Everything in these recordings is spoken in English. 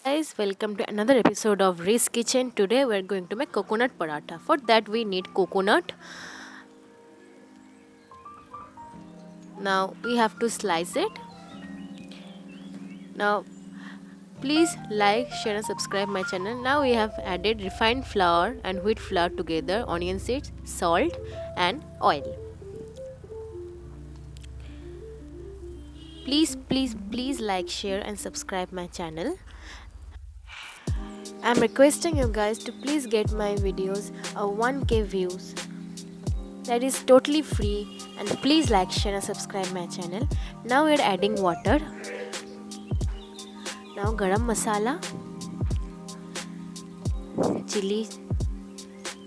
Guys, welcome to another episode of Riz Kitchen. Today we're going to make coconut paratha. For that we need coconut. Now we have to slice it. Now please like, share and subscribe my channel. Now we have added refined flour and wheat flour together, onion seeds, salt and oil. Please like, share and subscribe my channel. I'm requesting you guys to please get my videos a 1k views. That is totally free, and please like, share and subscribe my channel. Now we're adding water. Now garam masala, chili,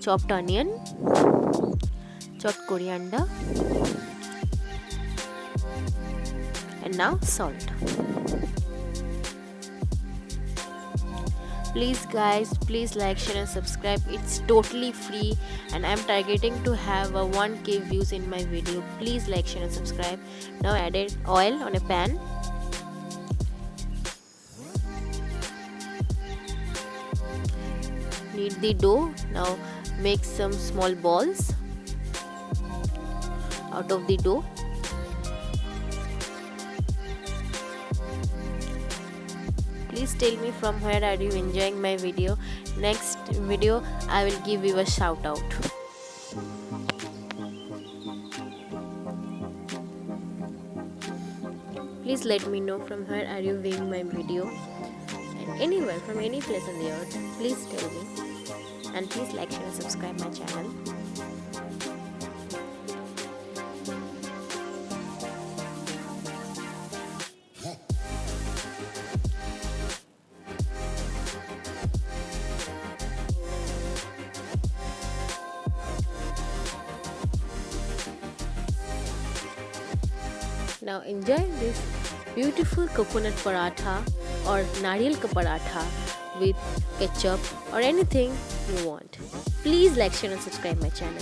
chopped onion, chopped coriander, and now salt. Please guys, please like, share and subscribe. It's totally free and I'm targeting to have a 1k views in my video. Please like, share and subscribe. Now added oil on a pan. Knead the dough. Now make some small balls out of the dough. Please tell me from where are you enjoying my video. Next video I will give you a shout out. Please let me know from where are you viewing my video, and anywhere from any place on the earth. Please tell me, and please like, share and subscribe my channel. Now enjoy this beautiful coconut paratha or nariyal ka paratha with ketchup or anything you want. Please like, share and subscribe my channel.